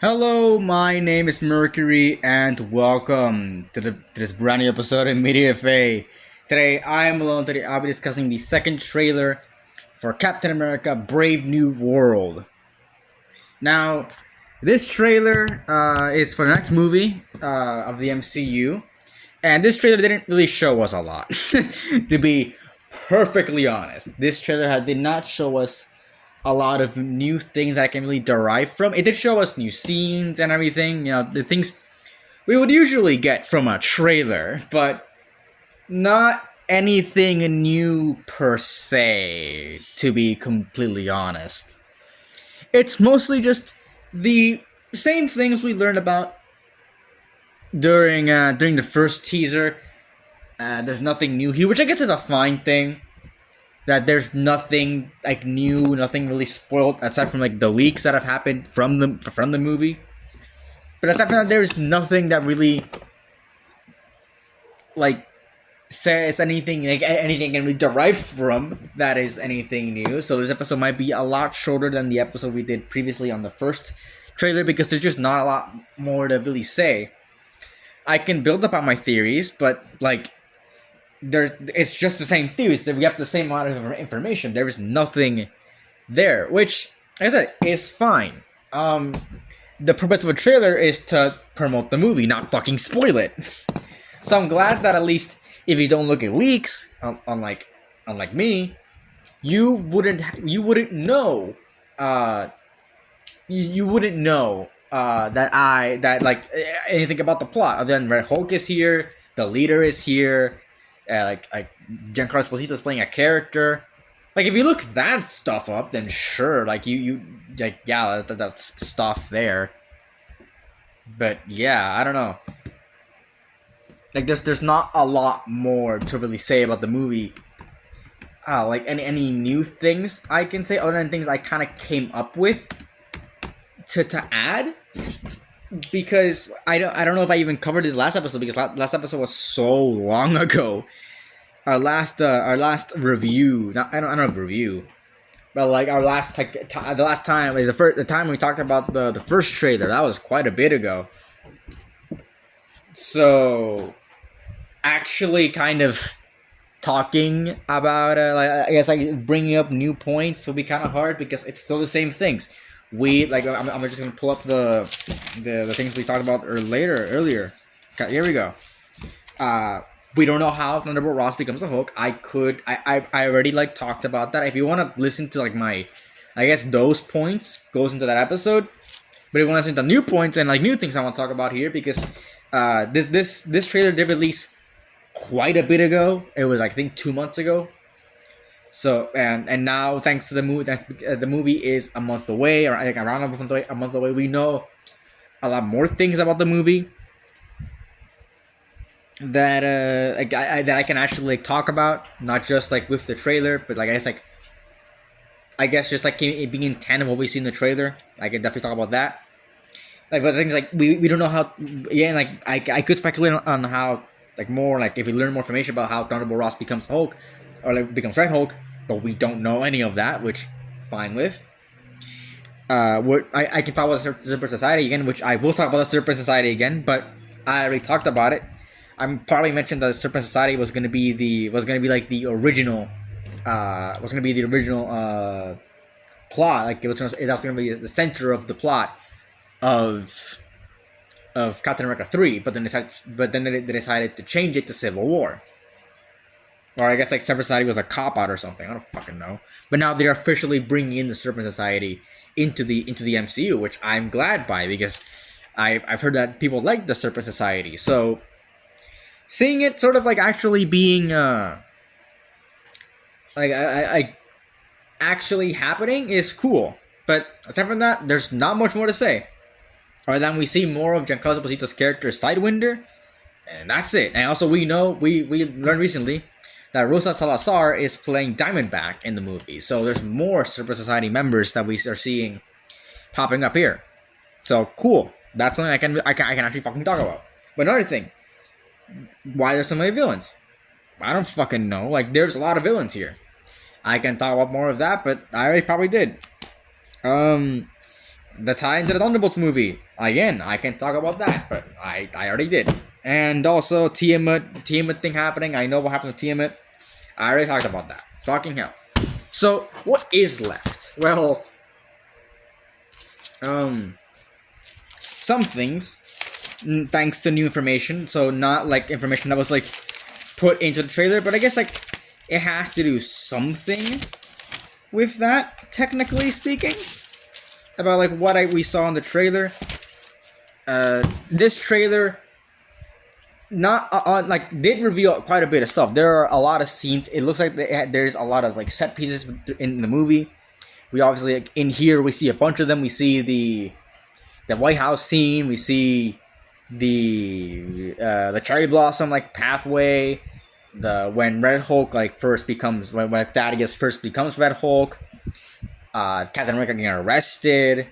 Hello, my name is Mercury, and welcome to this brand new episode of Media Faye. Today, I am alone. Today, I'll be discussing the second trailer for Captain America: Brave New World. Now, this trailer is for the next movie of the MCU, and this trailer didn't really show us a lot. To be perfectly honest, this trailer did not show us a lot of new things that I can really derive from. It did show us new scenes and everything, the things we would usually get from a trailer, but not anything new per se, to be completely honest. It's mostly just the same things we learned about during the first teaser. There's nothing new here, which I guess is a fine thing. That there's nothing like new, nothing really spoiled aside from like the leaks that have happened from the movie. But aside from that, there's nothing that really like says anything like anything can really derive from that is anything new. So this episode might be a lot shorter than the episode we did previously on the first trailer because there's just not a lot more to really say. I can build up on my theories, but like it's just the same theories. We have the same amount of information. There is nothing there, which, like I said, is fine. The purpose of a trailer is to promote the movie, not fucking spoil it. So I'm glad that at least if you don't look at leaks, unlike me, you wouldn't know. You wouldn't know that like anything about the plot. Other than Red Hulk is here, the leader is here. Like Giancarlo Esposito is playing a character. Like if you look that stuff up, then sure, like you like yeah, that's stuff there. But yeah, I don't know. Like there's not a lot more to really say about the movie. Like any new things I can say other than things I kind of came up with to add. Because I don't know if I even covered it last episode because last episode was so long ago. Our last review, I don't know review, but like our last the last time like the time we talked about the first trailer, that was quite a bit ago. So actually kind of talking about like I guess like bringing up new points will be kind of hard because it's still the same things. We like I'm just gonna pull up the things we talked about earlier. Okay, here we go. We don't know how Thunderbolt Ross becomes a Hulk. I already like talked about that. If you want to listen to like my, I guess those points goes into that episode. But if you want to listen to new points and like new things I want to talk about here because this trailer did release quite a bit ago. It was I think 2 months ago. So and now thanks to the movie, the movie is a month away or like around a month away. We know a lot more things about the movie that that I can actually like talk about, not just like with the trailer, but like I guess just like it being in tandem what we see in the trailer. I can definitely talk about that. Like but things like we don't know how and like I could speculate on how like more like if we learn more information about how Thunderbolt Ross becomes Hulk or like becomes Red Hulk, but we don't know any of that, which fine with. What I can talk about the Super Society again, which I will talk about the Super Society again, but I already talked about it. I probably mentioned that the Serpent Society was gonna be like the original, plot. Like that was gonna be the center of the plot of Captain America 3. But then they decided to change it to Civil War. Or I guess like Serpent Society was a cop out or something. I don't fucking know. But now they're officially bringing in the Serpent Society into the MCU, which I'm glad by because I've heard that people like the Serpent Society. So seeing it sort of like actually being like I actually happening is cool. But aside from that, there's not much more to say. Other than we see more of Giancarlo Esposito's character Sidewinder, and that's it. And also we learned recently that Rosa Salazar is playing Diamondback in the movie. So there's more Super Society members that we are seeing popping up here. So cool. That's something I can actually fucking talk about. But another thing, why there's so many villains? I don't fucking know. Like there's a lot of villains here. I can talk about more of that, but I already probably did. the tie into the Thunderbolts movie. Again, I can talk about that, but I already did. And also Tiamat thing happening. I know what happened to Tiamat. I already talked about that. Fucking hell. So what is left? Well, some things, thanks to new information. So not like information that was like put into the trailer, but I guess like it has to do something with that, technically speaking, about like what we saw in the trailer. This trailer not like did reveal quite a bit of stuff. There are a lot of scenes. It looks like there's a lot of like set pieces in the movie. We obviously like, in here we see a bunch of them. We see the White House scene. We see the cherry blossom like pathway. When Red Hulk like first becomes when Thaddeus first becomes Red Hulk. Captain America getting arrested.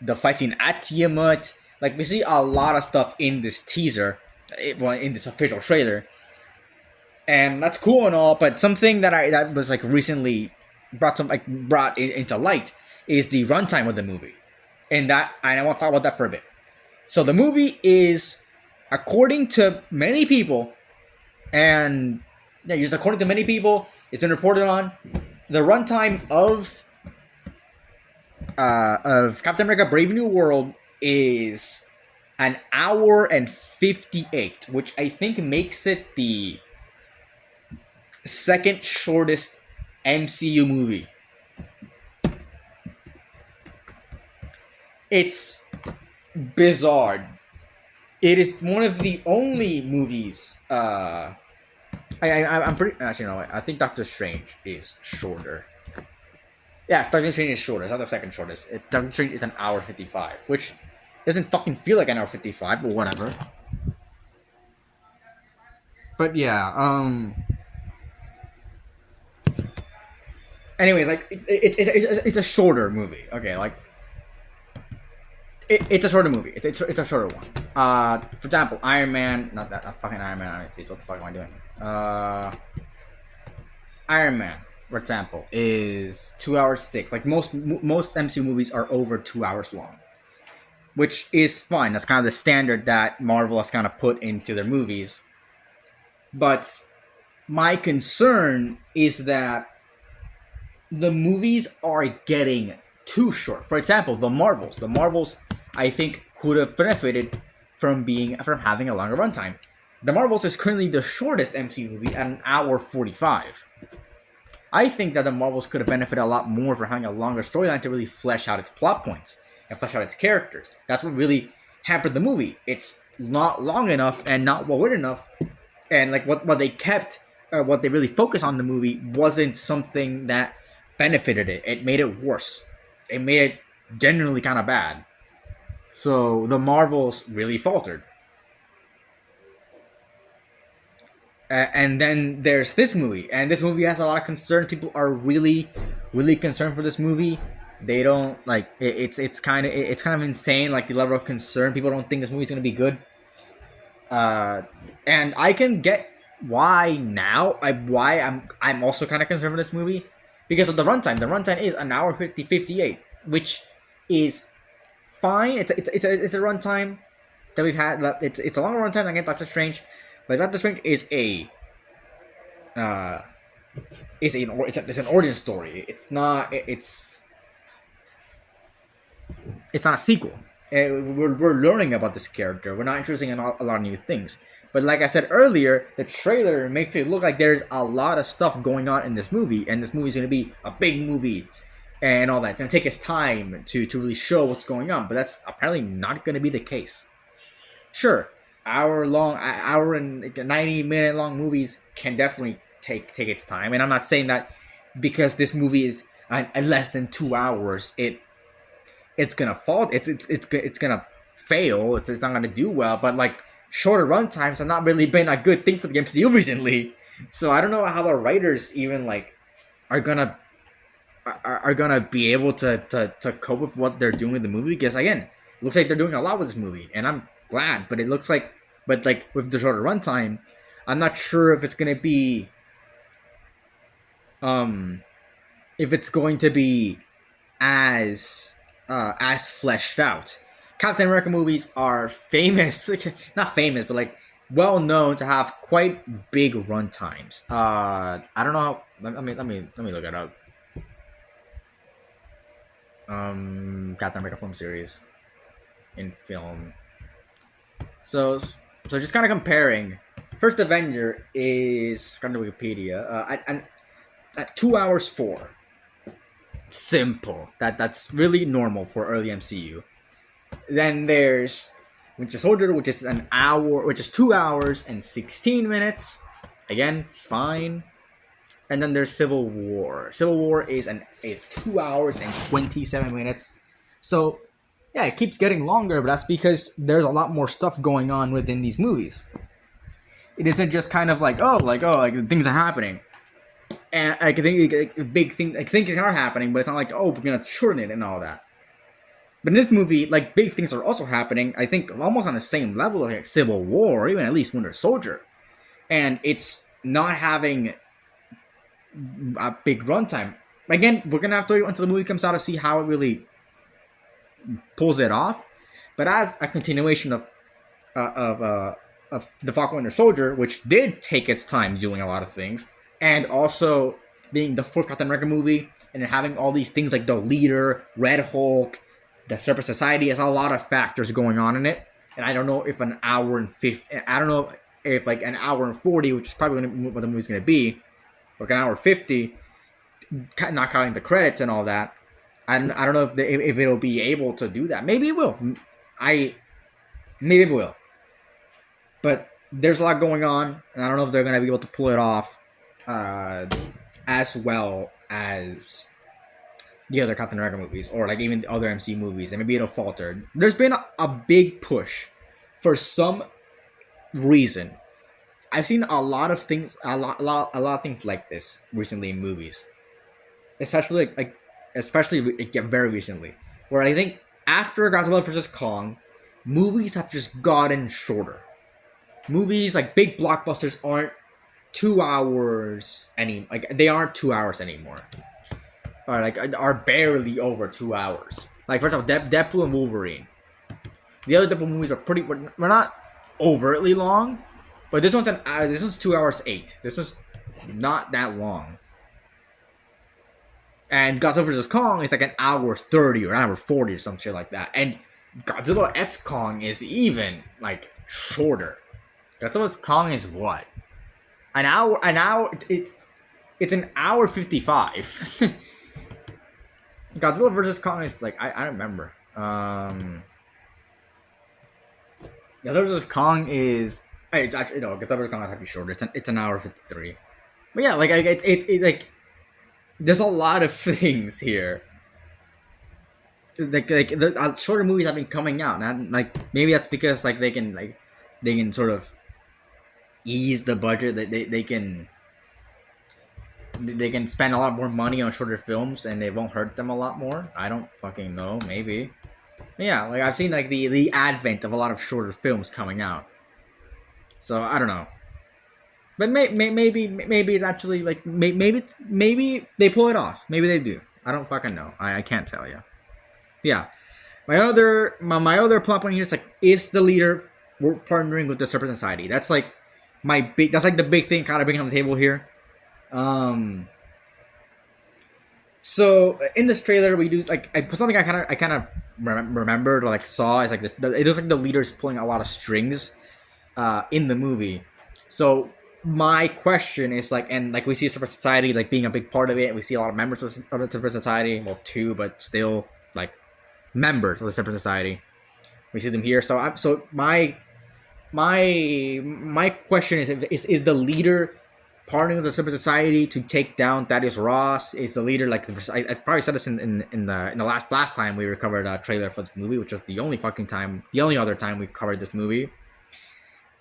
The fight scene at Tiamat. Like we see a lot of stuff in this teaser. In this official trailer, and that's cool and all, but something that was like recently brought into light is the runtime of the movie, and I want to talk about that for a bit. So the movie is, according to many people, and yeah, just according to many people, it's been reported on the runtime of Captain America: Brave New World is an hour and 58, which I think makes it the second shortest MCU movie. It's bizarre. It is one of the only movies. I'm pretty. Actually, no. I think Doctor Strange is shorter. Yeah, Doctor Strange is shorter. It's not the second shortest. Doctor Strange is an hour 55, which doesn't fucking feel like an hour 55, but whatever. But yeah, anyways, like it's a shorter movie. Okay, like it's a shorter movie. It's a shorter one. For example, Iron Man. Not fucking Iron Man. Honestly, what the fuck am I doing? Iron Man, for example, is 2 hours 6. Like most MCU movies are over 2 hours long, which is fine. That's kind of the standard that Marvel has kind of put into their movies. But my concern is that the movies are getting too short. For example, the Marvels, I think, could have benefited from having a longer runtime. The Marvels is currently the shortest MCU movie at an hour 45. I think that the Marvels could have benefited a lot more for having a longer storyline to really flesh out its plot points and flesh out its characters. That's what really hampered the movie. It's not long enough and not well written enough. And like what they kept, or what they really focused on in the movie wasn't something that benefited it. It made it worse. It made it genuinely kind of bad. So the Marvels really faltered. And then there's this movie, and this movie has a lot of concern. People are really, really concerned for this movie. They don't like it, it's kind of insane, like the level of concern. People don't think this movie's gonna be good. And I can get why now. Why I'm also kind of concerned for this movie because of the runtime. The runtime is an hour 58, which is fine. It's a runtime that we've had. It's a longer runtime than Doctor Strange, but Doctor Strange is it's an origin story. It's not a sequel. We're learning about this character. We're not introducing a lot of new things. But like I said earlier, the trailer makes it look like there's a lot of stuff going on in this movie, and this movie's going to be a big movie and all that. It's going to take its time to really show what's going on, but that's apparently not going to be the case. Sure, hour and 90-minute long movies can definitely take its time, and I'm not saying that because this movie is less than 2 hours, it's gonna fall. It's gonna fail. It's not gonna do well. But like shorter run times have not really been a good thing for the MCU recently. So I don't know how the writers even like are gonna be able to cope with what they're doing with the movie. Because again, it looks like they're doing a lot with this movie, and I'm glad. But it looks like, with the shorter runtime, I'm not sure if it's gonna be, if it's going to be as as fleshed out. Captain America movies are famous, not famous, but like well known to have quite big run times. I don't know. Let me look it up. Captain America film series in film. So just kind of comparing. First Avenger is kind of Wikipedia. At 2 hours 4. Simple. That's really normal for early MCU. Then there's Winter Soldier, which is 2 hours and 16 minutes. Again, fine. And then there's Civil War. Civil War is 2 hours and 27 minutes. So yeah, it keeps getting longer, but that's because there's a lot more stuff going on within these movies. It isn't just kind of like things are happening, and I think things are happening, but it's not like we're gonna shorten it and all that. But in this movie, like big things are also happening. I think almost on the same level of like Civil War, or even at least Winter Soldier, and it's not having a big runtime. Again, we're gonna have to wait until the movie comes out to see how it really pulls it off. But as a continuation of the Falcon Winter Soldier, which did take its time doing a lot of things, and also being the fourth Captain America movie, and having all these things like the leader, Red Hulk, the Separate Society, has a lot of factors going on in it. And I don't know if an hour and 50, I don't know if like an hour and 40, which is probably what the movie's going to be, like an hour 50, not counting the credits and all that. I don't know if it'll be able to do that. Maybe it will. Maybe it will. But there's a lot going on, and I don't know if they're going to be able to pull it off as well as the other Captain America movies, or like even the other MCU movies, and maybe it'll falter. There's been a big push for some reason. I've seen a lot of things, a lot of things like this recently in movies, especially very recently, where I think after Godzilla vs. Kong, movies have just gotten shorter. Movies like big blockbusters aren't 2 hours they aren't 2 hours anymore, or like are barely over 2 hours. Like for example, Deadpool and Wolverine. The other Deadpool movies we're not overtly long, but this one's 2 hours 8. This is not that long. And Godzilla vs. Kong is like an hour 30 or an hour 40 or some shit like that. And Godzilla X Kong is even like shorter. Godzilla vs. Kong is what? An hour. It's an hour 55. Godzilla vs. Kong is like I don't remember. Godzilla vs. Kong is it's actually Godzilla vs. Kong is actually shorter. It's an hour 53. But yeah, like it like there's a lot of things here. Like the shorter movies have been coming out, and like maybe that's because like they can sort of ease the budget. They can spend a lot more money on shorter films, and it won't hurt them a lot more. I don't fucking know. Maybe. But yeah, like I've seen like the advent of a lot of shorter films coming out. So I don't know. But maybe it's actually like maybe they pull it off. Maybe they do. I don't fucking know. I can't tell you. Yeah, my other plot point here is like, is the leader partnering with the Separate Society? That's like the big thing kind of bringing on the table here. So in this trailer we do like something I kind of remembered or like saw is like it looks like the leader's pulling a lot of strings in the movie. So my question is like, and like we see Separate Society like being a big part of it, and we see a lot of members of the Separate Society, well, 2, but still like members of the Separate Society. We see them here. So my question is the leader partnering with the Separate Society to take down Thaddeus Ross? Is the leader like I probably said this in the last time we covered a trailer for this movie, which was the only other time we covered this movie.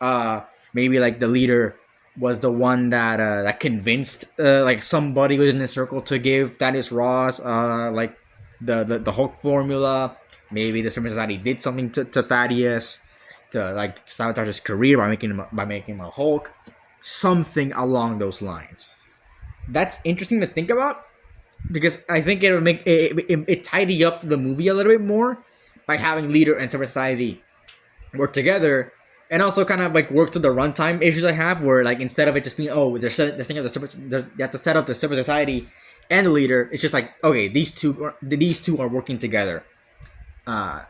Maybe like the leader was the one that convinced like somebody within the circle to give Thaddeus Ross like the Hulk formula. Maybe the Separate Society did something to Thaddeus to like sabotage his career by making him a Hulk. Something along those lines. That's interesting to think about. because I think it would make it tidy up the movie a little bit more by having leader and Super Society work together, and also kind of like work to the runtime issues I have, where like instead of it just being they're thinking of you have to set up the Super Society and the leader. It's just like, okay, these two are working together. Uh,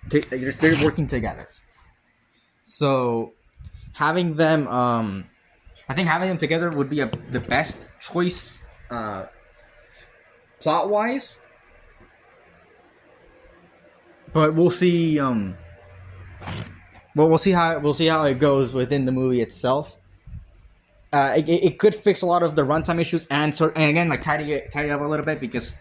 they're working together. So having them, I think having them together would be the best choice, plot wise. But we'll see. Well, we'll see how it goes within the movie itself. It could fix a lot of the runtime issues and again like tidy up a little bit, because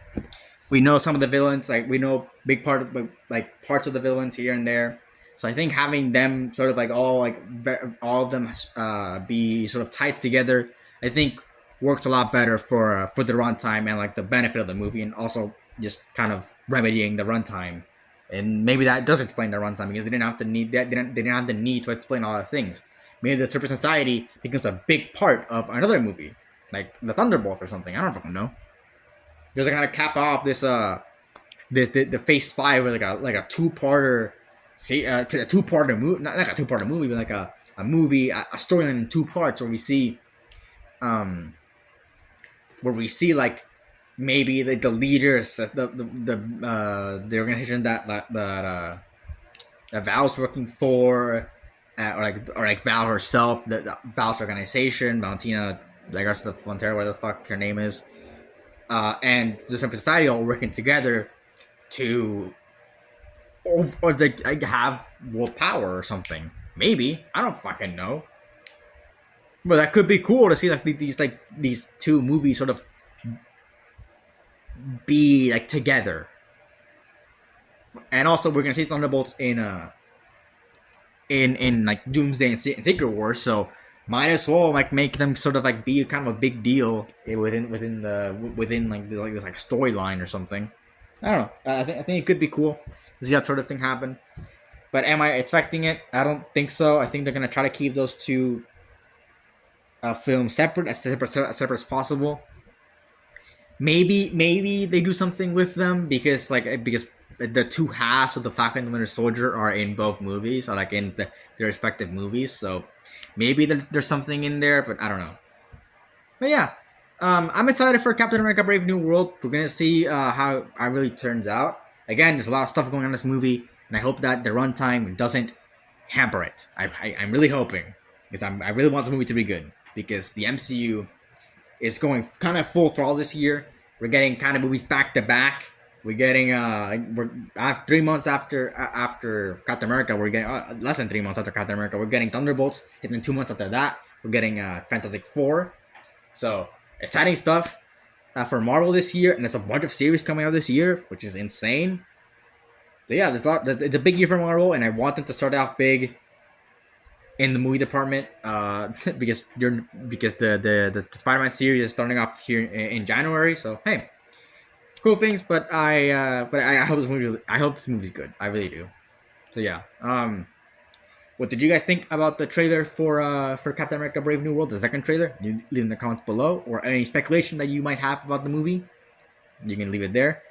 we know some of the villains, like we know big part of like parts of the villains here and there. So I think having them sort of like all of them be sort of tied together, I think works a lot better for the runtime and like the benefit of the movie, and also just kind of remedying the runtime. And maybe that does explain the runtime, because they didn't have the need to explain all the things. Maybe the Super Society becomes a big part of another movie, like the Thunderbolt or something. I don't fucking know. There's like kind of cap off the Phase 5 with like a two-parter, a two-parter movie, not like a two-parter movie, but like a movie, a storyline in two parts, where we see like maybe the leaders, the organization that Valve's working for, or like Valve herself, the Valve's organization, Valentina, like rest of the Fontera, whatever the fuck her name is, and the Super Society all working together to, or like have world power or something. Maybe, I don't fucking know. But that could be cool to see like these two movies sort of be like together. And also we're gonna see Thunderbolts in like Doomsday and Secret Wars, so might as well like make them sort of like be kind of a big deal within like this like storyline or something. I don't know. I think it could be cool to see that sort of thing happen. But am I expecting it? I don't think so. I think they're gonna try to keep those two films separate as possible. Maybe they do something with them, because the two halves of the Falcon and Winter Soldier are in both movies, or like in their respective movies. So maybe there's something in there, but I don't know. But yeah, I'm excited for Captain America: Brave New World. We're gonna see how it really turns out. Again, there's a lot of stuff going on in this movie, and I hope that the runtime doesn't hamper it. I'm really hoping, because I really want the movie to be good, because the MCU is going kind of full throttle this year. We're getting kind of movies back to back. We're getting 3 months after Captain America. We're getting less than 3 months after Captain America. We're getting Thunderbolts. And then 2 months after that, we're getting Fantastic Four. So exciting stuff for Marvel this year, and there's a bunch of series coming out this year, which is insane. So yeah, it's a big year for Marvel, and I want them to start off big in the movie department, because the Spider-Man series is starting off here in January. So hey, cool things. But I hope this movie's good. I really do. So yeah. What did you guys think about the trailer for Captain America: Brave New World, the second trailer? You leave in the comments below, or any speculation that you might have about the movie. You can leave it there.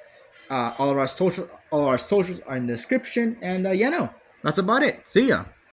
All our socials are in the description, and that's about it. See ya.